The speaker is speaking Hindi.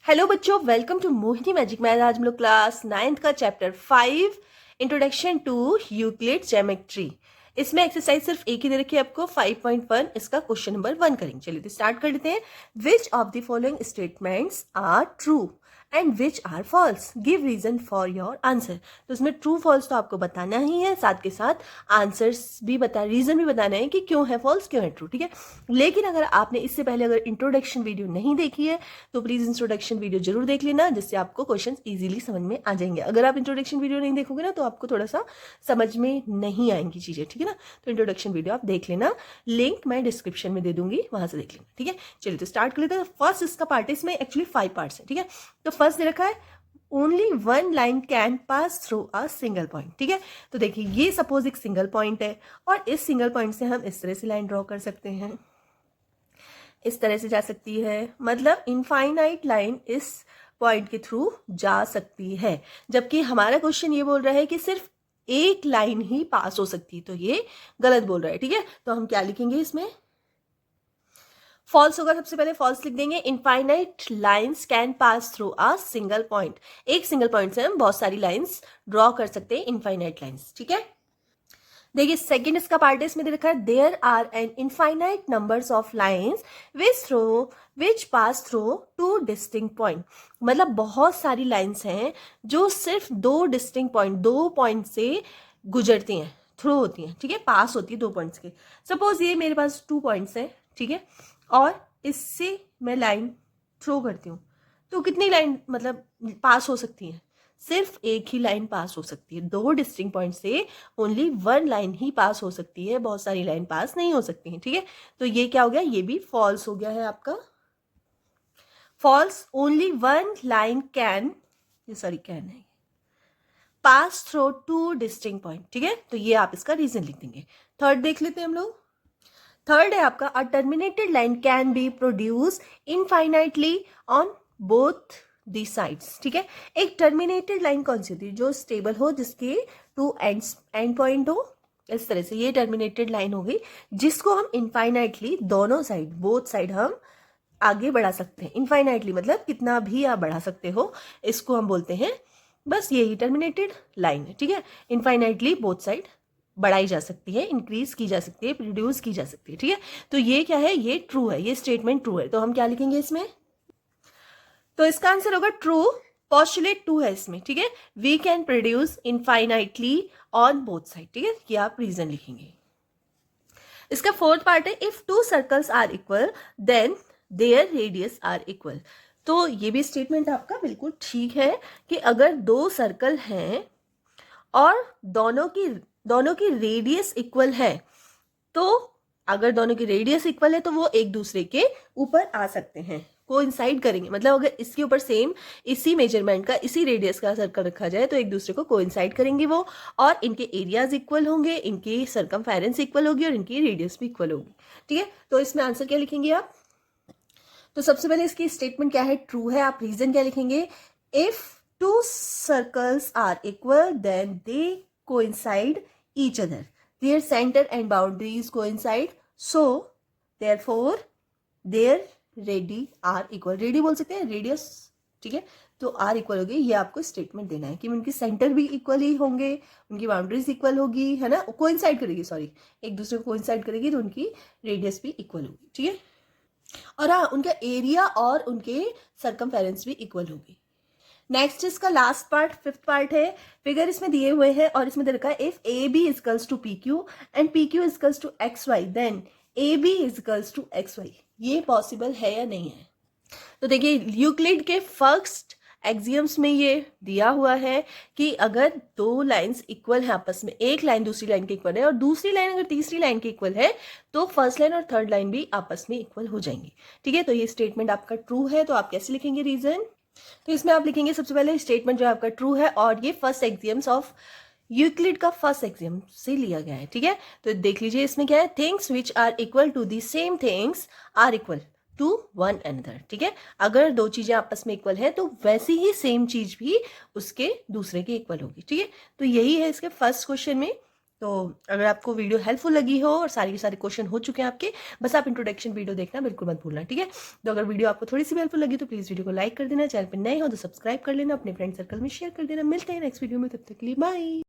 हेलो बच्चों, welcome to Mohini magic math. आज हम लोग क्लास 9th का chapter 5 introduction to Euclid geometry. इसमें एक्सरसाइज सिर्फ एक ही दे रखी है आपको, 5.1। इसका क्वेश्चन नंबर 1 करेंगे। चलिए तो स्टार्ट कर लेते हैं। Which of the following statements are true and which are false, give reason for your answer. तो इसमें ट्रू फॉल्स तो आपको बताना ही है, साथ के साथ आंसर्स भी रीजन भी बताना है कि क्यों है फॉल्स क्यों है ट्रू। ठीक है, लेकिन अगर आपने इससे पहले अगर इंट्रोडक्शन वीडियो नहीं देखी है तो प्लीज इंट्रोडक्शन वीडियो जरूर देख लेना, जिससे आपको क्वेश्चंस इजीली समझ में आ जाएंगे। अगर आप इंट्रोडक्शन वीडियो नहीं देखोगे ना तो आपको थोड़ा सा समझ में नहीं आएंगी चीजें। ठीक है ना, तो इंट्रोडक्शन वीडियो आप देख लेना, लिंक मैं डिस्क्रिप्शन में दे दूंगी, वहां से देख लेना। ठीक है, चलिए तो स्टार्ट कर लेते हैं। फर्स्ट इसका पार्ट है, इसमें एक्चुअली 5 पार्ट्स है। ठीक है, तो फर्स्ट दे रखा है only one line can pass through a single point. ठीक है, तो देखिए ये सपोज एक सिंगल पॉइंट है और इस सिंगल पॉइंट से हम इस तरह से लाइन ड्रॉ कर सकते हैं, इस तरह से जा सकती है, मतलब इनफाइनाइट लाइन इस पॉइंट के थ्रू जा सकती है। जबकि हमारा क्वेश्चन ये बोल रहा है कि सिर्फ एक लाइन ही पास हो सकती है, तो ये गलत बोल रहा है। ठीक है, तो हम क्या लिखेंगे इसमें, फॉल्स होगा। सबसे पहले फॉल्स लिख देंगे। Infinite lines can pass through a single point, एक सिंगल पॉइंट से हम बहुत सारी लाइंस ड्रॉ कर सकते हैं, इनफाइनाइट लाइंस। ठीक है, देखिए सेकंड इसका पार्ट है, इसमें दे रखा है there are an infinite numbers of lines which pass through two distinct point. मतलब बहुत सारी लाइंस हैं जो सिर्फ दो डिस्टिंक्ट पॉइंट, दो पॉइंट से गुजरती हैं, थ्रू होती हैं। ठीक है, पास होती है दो पॉइंट्स के। सपोज ये मेरे पास 2 पॉइंट्स हैं, ठीक है, और इससे मैं लाइन थ्रो करती हूँ, तो कितनी लाइन मतलब पास हो सकती है? सिर्फ एक ही लाइन पास हो सकती है। दो डिस्टिंक्ट पॉइंट से ओनली वन लाइन ही पास हो सकती है, बहुत सारी लाइन पास नहीं हो सकती है। ठीक है, तो ये क्या हो गया, ये भी फॉल्स हो गया है आपका। False, only one line can, ये सॉरी कैन है, pass through two distinct point. ठीक है, तो ये आप इसका रीजन लिख देंगे। थर्ड देख लेते हैं हम लोग। थर्ड है आपका a terminated line can be produce infinitely on both the sides. ठीक है, एक टर्मिनेटेड लाइन कौन सी होती है? जो स्टेबल हो, जिसके 2 एंड पॉइंट हो। इस तरह से ये टर्मिनेटेड लाइन होगी जिसको हम इनफाइनाइटली दोनों साइड, बोथ साइड हम आगे बढ़ा सकते हैं। इनफाइनाइटली मतलब कितना भी आप बढ़ा सकते हो, इसको हम बोलते हैं, बस यही टर्मिनेटेड लाइन है। ठीक है, इनफाइनाइटली बोथ साइड बढ़ाई जा सकती है, इंक्रीज की जा सकती है, प्रोड्यूस की जा सकती है। ठीक है, तो ये क्या है, ये ट्रू है, ये स्टेटमेंट ट्रू है। तो हम क्या लिखेंगे इसमें, तो इसका आंसर होगा ट्रू। पॉस्टुलेट 2 है इसमें। ठीक है, we can produce infinitely on both side. ठीक है, ये आप रीजन लिखेंगे। इसका फोर्थ पार्ट है if 2 circles are equal then their radius are equal. तो ये भी स्टेटमेंट आपका बिल्कुल ठीक है कि अगर 2 सर्कल हैं और दोनों की रेडियस इक्वल है, तो अगर दोनों की रेडियस इक्वल है तो वो एक दूसरे के ऊपर आ सकते हैं, कोइंसाइड करेंगे। मतलब अगर इसके ऊपर सेम इसी मेजरमेंट का, इसी रेडियस का सर्कल रखा जाए तो एक दूसरे को कोइंसाइड करेंगे वो, और इनके एरियाज इक्वल होंगे, इनकी सर्कमफेरेंस इक्वल होगी और इनकी रेडियस भी इक्वल होगी। ठीक है, तो इसमें आंसर क्या लिखेंगे आप? तो सबसे पहले इसकी स्टेटमेंट क्या है, ट्रू है। आप रीजन क्या लिखेंगे, if 2 circles are equal then they coincide each other, their center and boundaries coincide, so therefore their radii are equal। Ready बोल सकते हैं, रेडियस। ठीक है, तो आर इक्वल होगी, ये आपको स्टेटमेंट देना है कि उनके सेंटर भी इक्वल ही होंगे, उनकी बाउंड्रीज इक्वल होगी, है ना, कोइंसाइड करेगी, सॉरी, एक दूसरे को कोइंसाइड करेगी, तो उनकी रेडियस भी इक्वल होगी। ठीक है, और हाँ, उनका एरिया और उनके सर्कमफेरेंस भी इक्वल होगी। नेक्स्ट इसका लास्ट पार्ट, फिफ्थ पार्ट है। फिगर इसमें दिए हुए हैं और इसमें दे रखा है if A B equals to P Q and P Q equals to X Y then A B equals to X Y. ये पॉसिबल है या नहीं है? तो देखिए यूक्लिड के फर्स्ट एक्सियम्स में ये दिया हुआ है कि अगर 2 लाइंस इक्वल है आपस में, एक लाइन दूसरी लाइन के इक्वल है और दूसरी लाइन अगर तीसरी लाइन के इक्वल है, तो फर्स्ट लाइन और थर्ड लाइन भी आपस में इक्वल हो जाएंगी। ठीक है, तो ये स्टेटमेंट आपका ट्रू है। तो आप कैसे लिखेंगे रीजन? तो इसमें आप लिखेंगे सबसे पहले स्टेटमेंट जो आपका ट्रू है, और ये फर्स्ट एक्सियम्स ऑफ यूक्लिड का फर्स्ट एक्सियम से लिया गया है। ठीक है, तो देख लीजिए इसमें क्या है, things which are equal to the same things are equal to one another. ठीक है, अगर 2 चीजें आपस में इक्वल है तो वैसी ही सेम चीज भी उसके दूसरे के इक्वल होगी। ठीक है, तो यही है इसके फर्स्ट क्वेश्चन में तो अगर आपको वीडियो हेल्पफुल लगी हो और सारे के सारे क्वेश्चन हो चुके हैं आपके, बस आप इंट्रोडक्शन वीडियो देखना बिल्कुल मत भूलना, ठीक है। तो अगर वीडियो आपको थोड़ी सी भी हेल्पफुल लगी तो प्लीज़ वीडियो को लाइक कर देना, चैनल पर नए हो तो सब्सक्राइब कर लेना, अपने फ्रेंड सर्कल में शेयर कर देना। मिलते हैं नेक्स्ट वीडियो में, तब तक के लिए बाय।